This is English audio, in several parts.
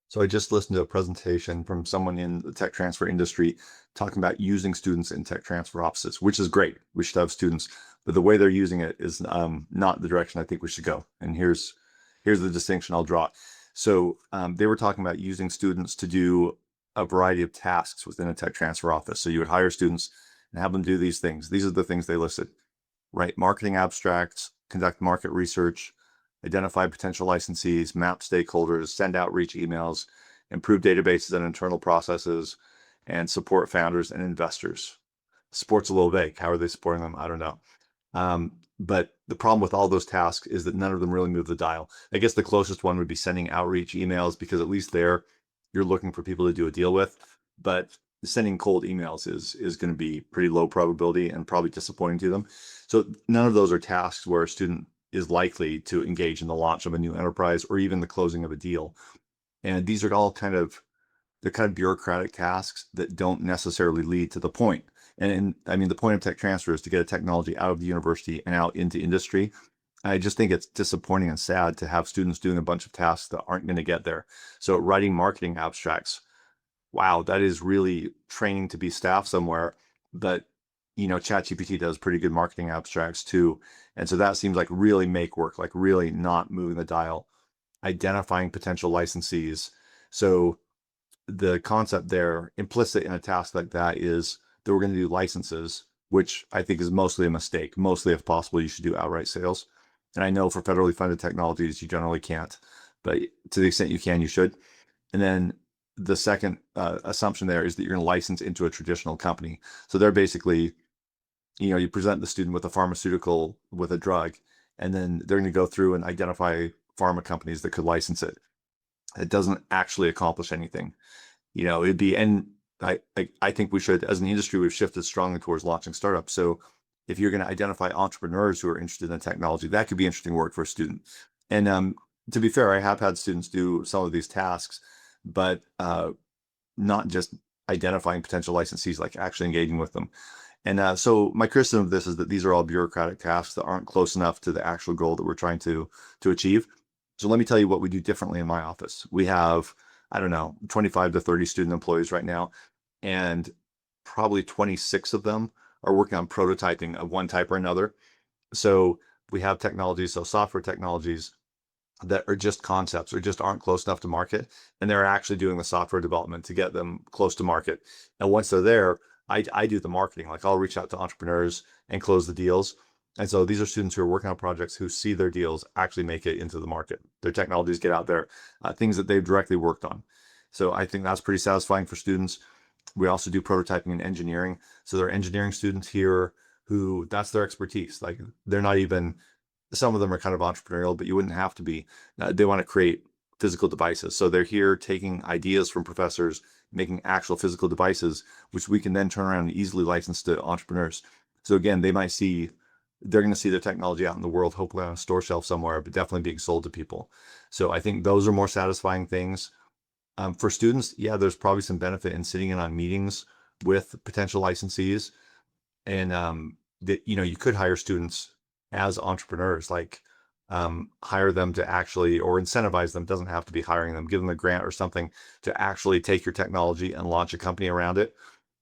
So I just listened to a presentation from someone in the tech transfer industry talking about using students in tech transfer offices, which is great. We should have students, but the way they're using it is not the direction I think we should go. And here's the distinction I'll draw. So they were talking about using students to do a variety of tasks within a tech transfer office. So you would hire students and have them do these things. These are the things they listed: write marketing abstracts, conduct market research, identify potential licensees, map stakeholders, send outreach emails, improve databases and internal processes, and support founders and investors. Support's a little vague. How are they supporting them? I don't know. But the problem with all those tasks is that none of them really move the dial. I guess the closest one would be sending outreach emails, because at least there you're looking for people to do a deal with. But sending cold emails is going to be pretty low probability and probably disappointing to them. So none of those are tasks where a student is likely to engage in the launch of a new enterprise or even the closing of a deal. And these are all they're kind of bureaucratic tasks that don't necessarily lead to the point. And I mean, the point of tech transfer is to get a technology out of the university and out into industry. I just think it's disappointing and sad to have students doing a bunch of tasks that aren't going to get there. So writing marketing abstracts, wow, that is really training to be staff somewhere. But ChatGPT does pretty good marketing abstracts too. And so that seems like really make work, like really not moving the dial. Identifying potential licensees. So the concept there implicit in a task like that is that we're going to do licenses, which I think is mostly a mistake. Mostly, if possible, you should do outright sales. And I know for federally funded technologies, you generally can't, but to the extent you can, you should. And then the second assumption there is that you're going to license into a traditional company. So they're basically, you present the student with a pharmaceutical, with a drug, and then they're going to go through and identify pharma companies that could license it. It doesn't actually accomplish anything. It'd be, and I think we should, as an industry, we've shifted strongly towards launching startups. So if you're going to identify entrepreneurs who are interested in technology, that could be interesting work for a student. And to be fair, I have had students do some of these tasks, but not just identifying potential licensees, like actually engaging with them. And so my criticism of this is that these are all bureaucratic tasks that aren't close enough to the actual goal that we're trying to achieve. So let me tell you what we do differently in my office. We have, I don't know, 25 to 30 student employees right now, and probably 26 of them are working on prototyping of one type or another. So we have technologies, so software technologies that are just concepts or just aren't close enough to market, and they're actually doing the software development to get them close to market. And once they're there, I do the marketing. Like, I'll reach out to entrepreneurs and close the deals. And so these are students who are working on projects who see their deals actually make it into the market. Their technologies get out there, things that they've directly worked on. So I think that's pretty satisfying for students. We also do prototyping and engineering. So there are engineering students here who that's their expertise. Like, they're not even, some of them are kind of entrepreneurial, but you wouldn't have to be. They want to create physical devices. So they're here taking ideas from professors, making actual physical devices, which we can then turn around and easily license to entrepreneurs. So again, they're going to see their technology out in the world, hopefully on a store shelf somewhere, but definitely being sold to people. So I think those are more satisfying things. For students, yeah, there's probably some benefit in sitting in on meetings with potential licensees. And that, you could hire students as entrepreneurs, like hire them to actually, or incentivize them, doesn't have to be hiring them, give them a grant or something to actually take your technology and launch a company around it.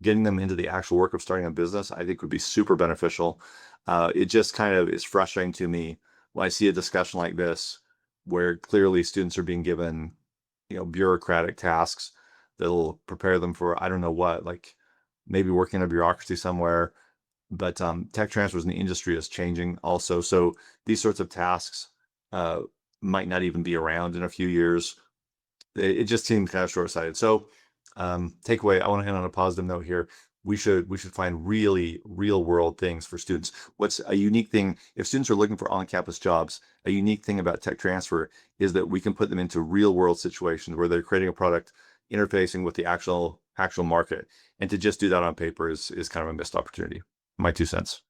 Getting them into the actual work of starting a business, I think would be super beneficial. It just kind of is frustrating to me when I see a discussion like this, where clearly students are being given, bureaucratic tasks that'll prepare them for, I don't know what, like maybe working in a bureaucracy somewhere. But tech transfers in the industry is changing also. So these sorts of tasks uh, might not even be around in a few years. It just seems kind of short-sighted. So takeaway, I want to end on a positive note here. We should find really real world things for students. What's a unique thing, if students are looking for on-campus jobs, a unique thing about tech transfer is that we can put them into real world situations where they're creating a product, interfacing with the actual market. And to just do that on paper is kind of a missed opportunity. My 2 cents.